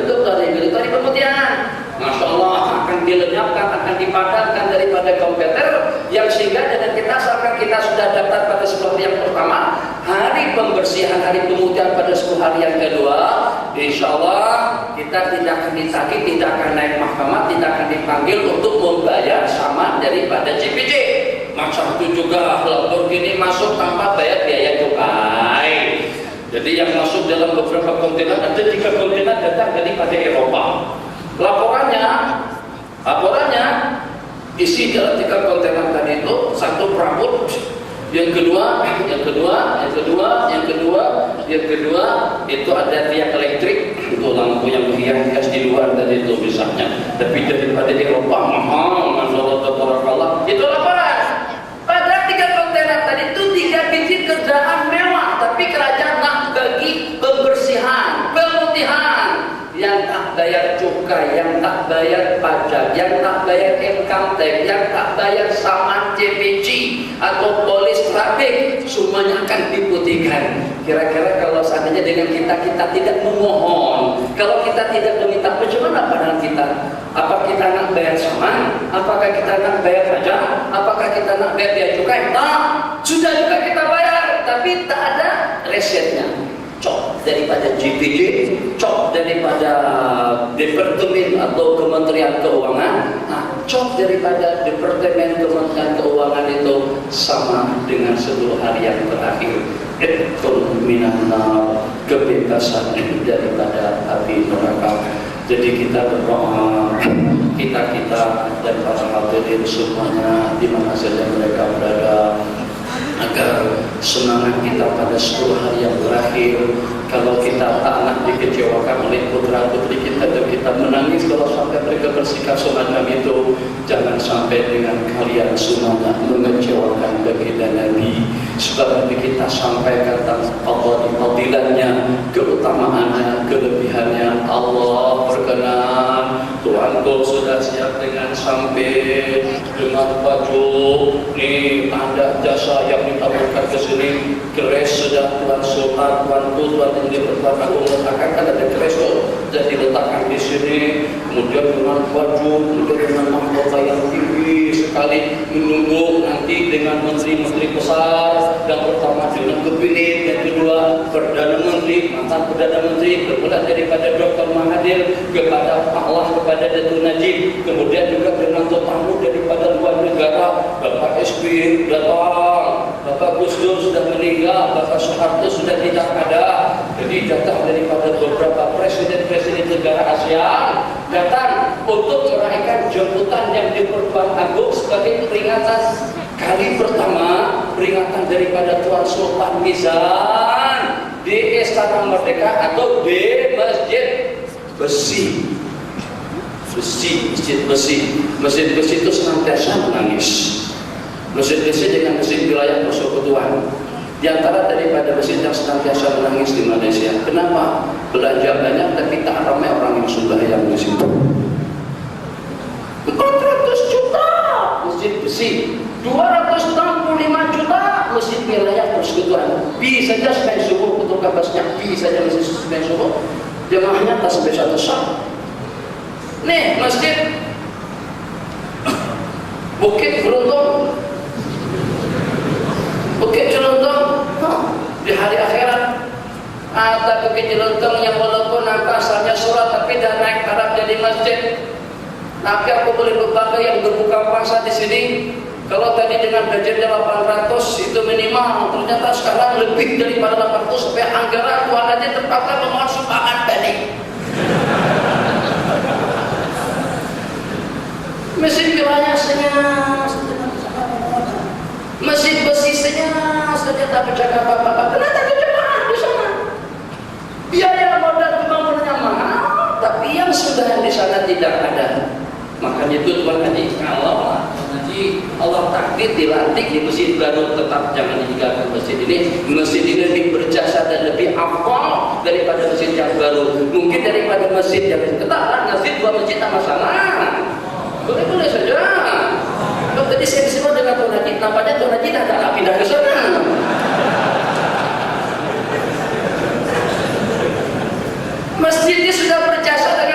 bentuk dari pemutihan. Masya Allah, akan dilenyapkan, akan dipadatkan daripada komputer, yang sehingga dengan kita asalkan kita sudah daftar pada 10 hari yang pertama, hari pembersihan, hari pemutihan pada 10 hari yang kedua, insya Allah kita tidak akan ditagih, tidak akan naik mahkamah, tidak akan dipanggil untuk membayar sama daripada CPJ. Macam itu juga Lamborghini masuk tanpa bayar biaya cukai. Jadi yang masuk dalam beberapa kontainer, ada 3 kontainer datang daripada Eropa. Laporannya isi dalam 3 kontainer tadi itu, 1 perabot, yang kedua itu ada tiang elektrik, itu lampu yang hias di luar tadi itu misalnya. Tapi daripada Eropa mahal, masya Allah, itu laporan. Pada 3 kontainer tadi itu 3 biji kerjaan mewah, tapi kerajaan nak bagi pembersihan, pemutihan. Yang tak bayar cukai, yang tak bayar pajak, yang tak bayar income tax, yang tak bayar saman CPC atau polis trafik, semuanya akan diputihkan. Kira-kira kalau seandainya dengan kita tidak memohon, kalau kita tidak meminta, bagaimana pandangan kita? Apa kita nak bayar saman? Apakah kita nak bayar pajak? Apakah kita nak bayar biaya cukai? Tak, sudah juga kita bayar, tapi tak ada resetnya. Cop daripada JPJ, cop daripada Departemen atau Kementerian Keuangan, cop daripada Departemen Kementerian Keuangan itu sama dengan 10 hari yang terakhir. Minan kebebasan daripada api neraka. Jadi kita berdoa, kita dan para hadirin semuanya di mana saja mereka berada, agar semangat kita pada 10 hari yang terakhir, kalau kita tak nak dikecewakan oleh putra putri kita dan kita menangis kalau sampai mereka bersikap semacam itu, jangan sampai dengan kalian semuanya mengecewakan baginda Nabi. Sebab Nabi kita sampaikan tentang fadilannya, keutamaannya, kelebihannya. Allah berkenan, Tuhanku sudah siap dengan sampai dengan baju ni tanda jasa yang ditaburkan ke sini. Keres sudah Tuhan surat, Tuhan yang diperbuat aku meletakkan, kan ada keres tu, jadi diletakkan di sini. Kemudian dengan baju, kemudian dengan mahkota yang tinggi sekali, menunggu nanti dengan menteri-menteri besar. Yang pertama dengan kabinet, yang kedua perdana menteri, mantan perdana menteri, bermula daripada Dr. Mahathir kepada Allah, kepada Datuk Najib, kemudian juga dengan tetamu daripada luar negara. Bapak SBY datang, Bapak Gus Dur sudah meninggal, Bapak Soeharto sudah tidak ada. Jadi datang daripada beberapa presiden-presiden negara ASEAN datang untuk meraihkan jemputan yang diperban agung sebagai peringatan kali pertama, peringatan daripada Tuan Sultan Mizan di Istana Merdeka atau di Masjid Besi. Masjid Besi itu senantiasa menangis. Masjid Besi dengan masjid wilayah persekutuan, di antara daripada masjid yang senantiasa menangis di Malaysia. Kenapa? Belanja banyak tapi tak ramai orang yang sembahyang di situ. 400 juta masjid besi, 265 juta masjid wilayah persekutuan. Bi saja sembahyang subuh untuk kabasnya, bi saja masjid sembahyang subuh, jemaahnya tak sampai 1 sah. Nih masjid Bukit Gelonggong, Bukit Jelentong, di hari akhirat ada Bukit Jelentong yang walaupun angka asalnya surat tapi dah naik taraf jadi masjid. Tapi aku boleh berbangga yang berbuka puasa di sini. Kalau tadi dengan budgetnya 800 itu minimal, ternyata sekarang lebih daripada 800 sampai anggaran Tuhan aja terpaksa memohon sumbangan balik. Masjid wilayah senyap, masjid besi senyap saja tak berjaga apa-apa. Ternyata kejemaah di sana. Biaya modal pembangunannya mahal, tapi yang sudah di sana tidak ada. Makanya itu Tuhan Haji, Allah takdir dilantik di masjid baru, tetap jangan ditinggalkan masjid ini. Masjid ini lebih berjasa dan lebih afdal daripada masjid yang baru. Mungkin daripada masjid yang tetaplah masjid 2 masjid tak masalah. Boleh saja. Kalau tadi saya disebut dengan Tuan Haji, nampaknya Tuan Haji dah tak pindah ke sana. Masjid ini sudah berjasa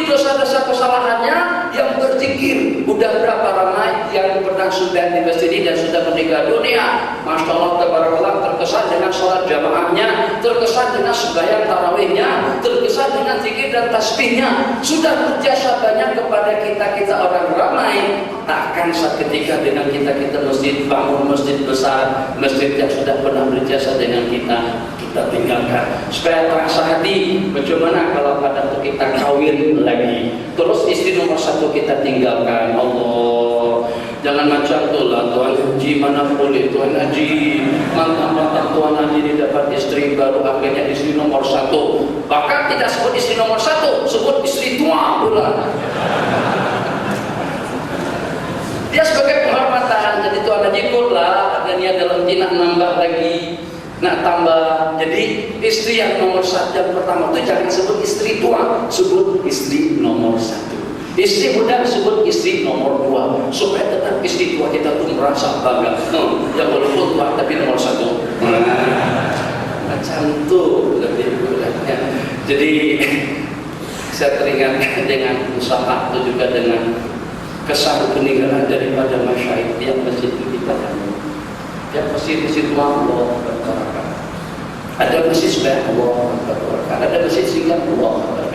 dosa-dosa kesalahannya yang berzikir. Udah berapa ramai yang pernah sudah di masjid ini dan sudah meninggal dunia. Masya Allah, tabarakallah, terkesan dengan sholat jamaahnya, terkesan dengan sembahyang tarawihnya, terkesan dengan zikir dan tasbihnya. Sudah berjasa banyak kepada kita orang ramai. Takkan seketika dengan kita masjid, bangun masjid besar, masjid yang sudah pernah berjasa dengan kita tinggalkan. Supaya terasa hati, bagaimana kalau pada waktu kita kawin lagi, terus istri nomor satu kita tinggalkan. Allah, jangan macam tu lah, Tuan Haji mana boleh, Tuan Haji mantap Tuan Haji ini dapat istri baru, akhirnya istri nomor satu. Bahkan tidak sebut istri nomor satu, sebut istri tua pula. Dia sebagai penghormatan, jadi Tuan Haji lah, akhirnya dalam nak nambah lagi, nak tambah. Jadi istri yang nomor satu, yang pertama itu jangan sebut istri tua, sebut istri nomor satu. Istri muda sebut istri nomor dua, supaya tetap istri tua kita tuh merasa bangga. Yang walaupun tua tapi nomor satu. Macam tuh lebih kurangnya. Jadi saya teringat dengan usaha itu juga dengan kesan peninggalan daripada masyayikh yang masjid kita kan. Yang masjid Allah berkah. Ada masjid sebaik Allah berkah. Ada masjid sehingga Allah berkah.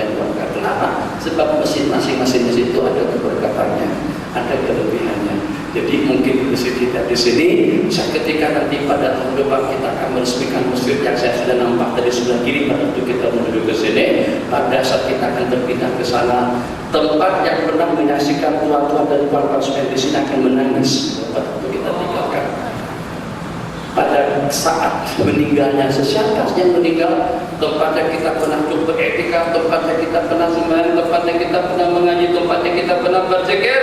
Kenapa? Sebab masjid masing-masing masjid itu ada keberkatannya, ada kelebihannya. Jadi mungkin masjid kita di sini, ketika nanti pada tahun depan kita akan meresmikan masjid yang saya sudah nampak dari sebelah kiri pada waktu kita menuju ke sini. Pada saat kita akan berpindah ke sana, tempat yang pernah menyaksikan tuan-tuan dan puan-puan di sini akan menangis pada waktu kita tinggalkan. Pada saat meninggalnya siapa yang meninggal, tempatnya kita pernah jumpa etika, tempatnya kita pernah sembahyang, tempatnya kita pernah mengaji, tempatnya kita pernah berzikir,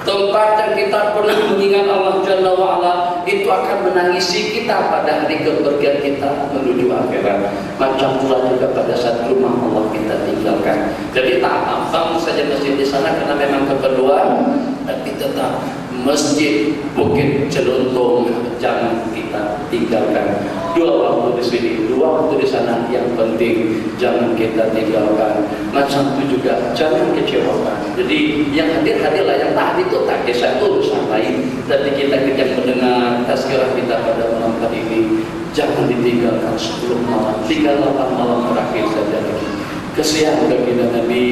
tempat yang kita pernah mengingat Allah Jalla wa'ala, itu akan menangisi kita pada hari kepergian kita menuju akhirat. Macam pula juga pada saat rumah Allah kita tinggalkan. Jadi tak apa saja masjid di sana karena memang keperluan, tapi tetap masjid Bukit Celuntung jangan kita tinggalkan. Dua waktu di sini, dua waktu di sana yang penting jangan kita tinggalkan. Macam itu juga jangan kecewakan. Jadi yang hadir-hadirlah, yang tadi itu tak kisah urusan lain. Tapi kita yang mendengar tazkirah kita pada malam hari ini jangan ditinggalkan 10 malam, 38 malam terakhir saja lagi. Kesian bagi Nabi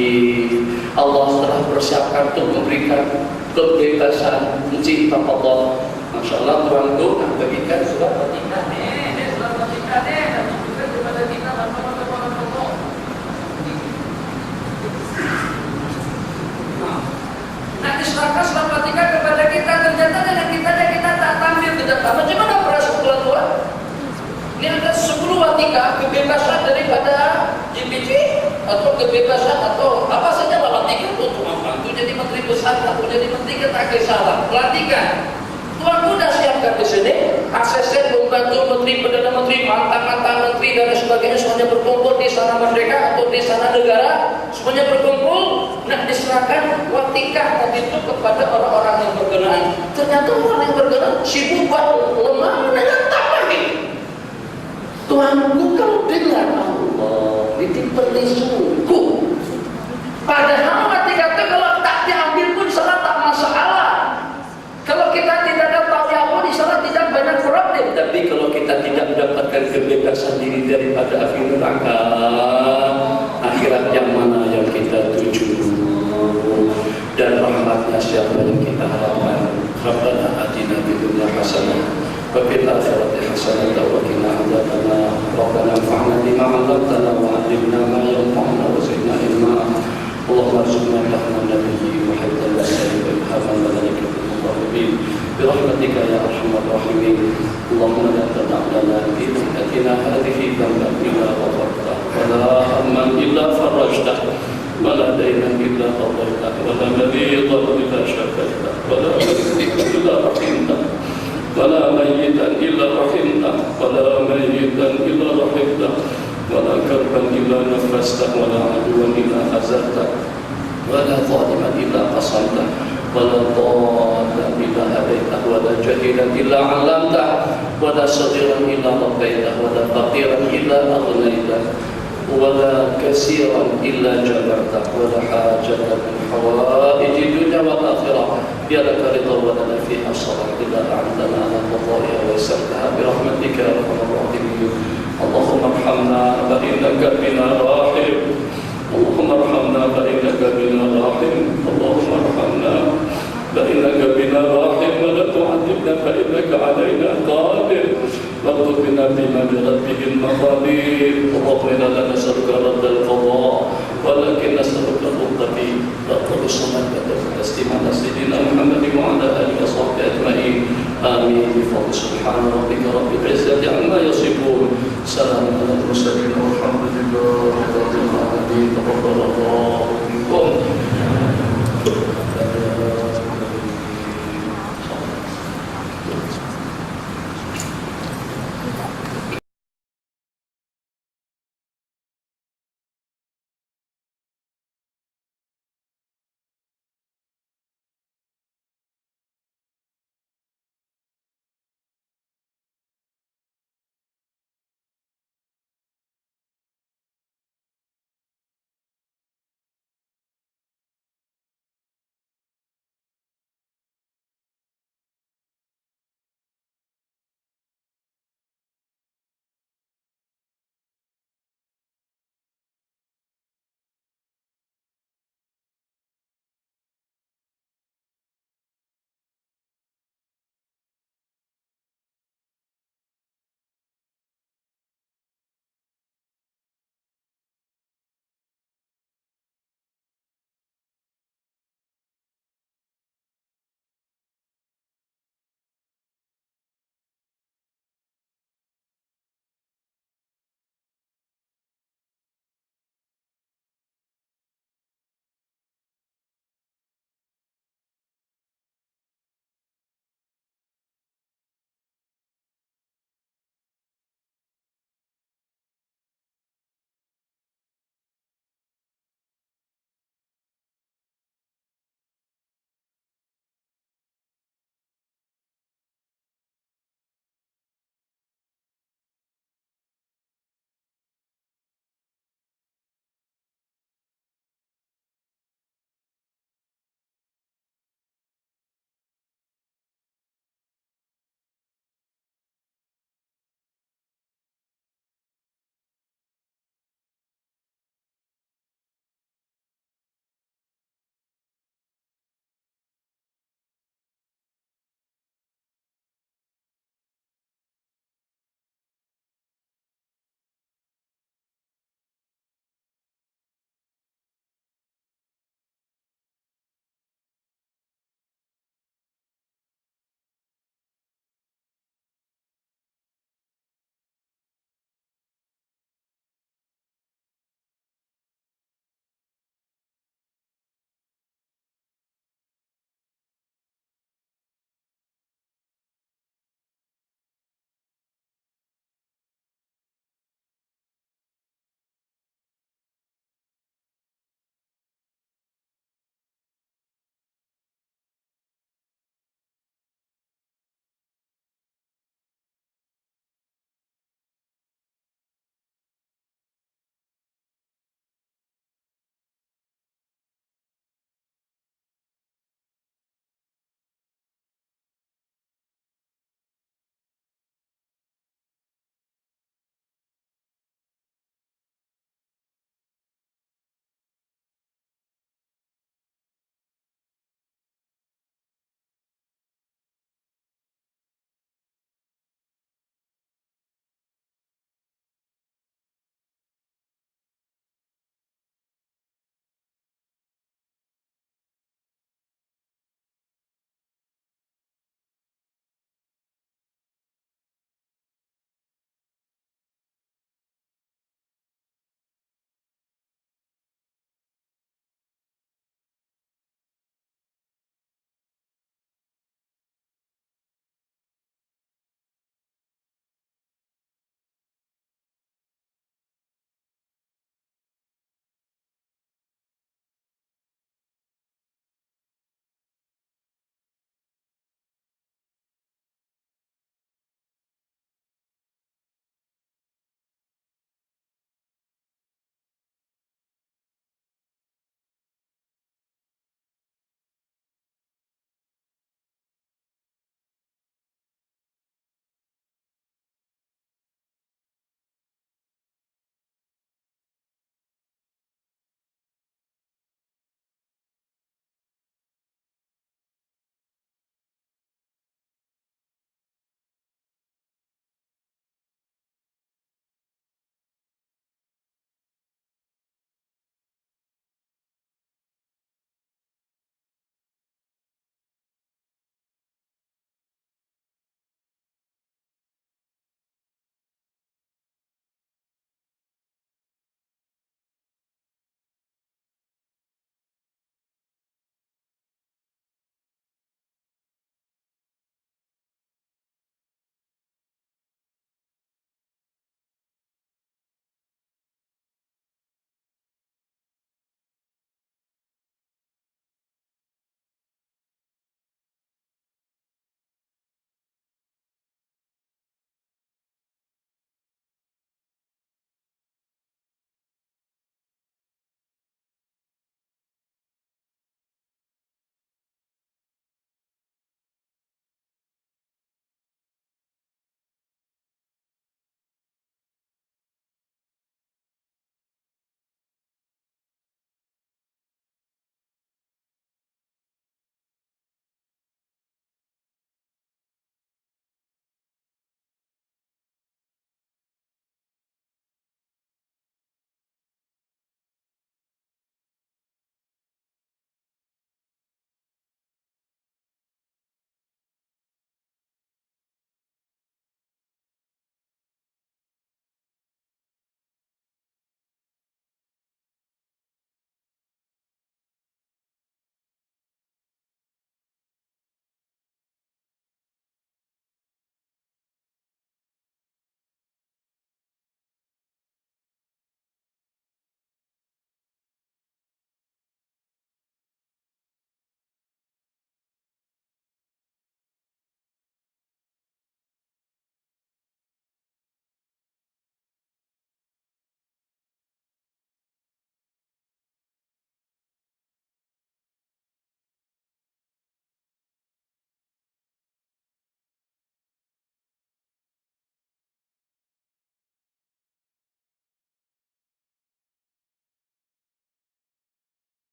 Allah telah persiapkan untuk memberikan kebebasan mencinta Allah. Masya Allah, Tuhan itu nak bagikan surat Fatihah surat Fatihah dan kepada kita nah diserahkan surat Fatihah kepada kita, ternyata dengan kita tak tampil ke depan. Bagaimana perasaan Tuhan? Ini ada 10 Fatihah, kebebasan daripada JPJ atau kebebasan atau apa saja lah Fatihah untuk membantu jadi menteri besar atau jadi menteri, kita tak kisahlah, pelantikan. Tuhan sudah siapkan di sini, ASN membantu menteri, perdana menteri, mantan-mantan menteri dan sebagainya, semuanya berkumpul di sana Merdeka atau di sana negara, semuanya berkumpul, nak diserahkan Fatihah tadi itu kepada orang-orang yang berkenaan. Ternyata orang yang berkenaan sibuk buat lemah dengan tambah ini. Tuhanku kau dengar Allah, ditimpeli sungguh. Padahal Fatihah itu kalau tak diambil pun salah tak masalah. Kalau kita tidak ada tauhid pun salah tidak banyak problem. Tapi kalau kita tidak mendapatkan kebebasan diri daripada api neraka, akhirat yang mana yang kita tuju? Dan rahmatnya siapa yang kita harapkan? Rabbana atina fid dunya hasanah wa fil akhirati hasanah wa qina adzabannar. Rabbana anfa'na bima 'allamtana wa 'allimna ma yanfa'una wa zidna ilma. Allahumma arzuqna fahma nabiyyi wa hifdhan lisaani wa ilhaman malaikatil muqarrabin birahmatika ya arhamar rahimin. Allahumma la tad'a lana fi ummatina hadhihi dhanban illa ghafartahu wa la hamman illa farajtahu wa la daynan illa qadaytahu wa la maridan illa shafaytahu wa la maridan illa rahimtahu wa la mayyitan illa rahimtahu wa la mayyitan illa rahimtahu wa la karban illa nafastahu wa la aduwan illa hazartahu wa la zaliman illa qasamtahu wa la dhallan illa hadaitahu wa la jahilan illa 'allamtahu wa la saghiran illa rabbaitahu wa la faqiran illa aghnaytahu ولا كثيرا إلا جبرته ولا حاجة من حوائج الدنيا والآخرة يا لك رضا ولنا فيها صلاح إلا أعنتنا على قضائها ويسرتها برحمتك يا أرحم الراحمين. اللهم ارحمنا فإنك بنا راحم، اللهم ارحمنا فإنك بنا راحم، اللهم ارحمنا فإنك بنا راحم ولا تعذبنا فإنك علينا قادر. واغفر بنا بما جرت به المقادير. اللهم إنا لا نسألك رد القضاء ولكن نسألك الرد فيه. رد الصلاة والتسليم على سيدنا محمد وعلى آله وصحبه أجمعين. آمين. بفضل سبحان ربك رب العزة عما يصفون. سلام على المرسلين.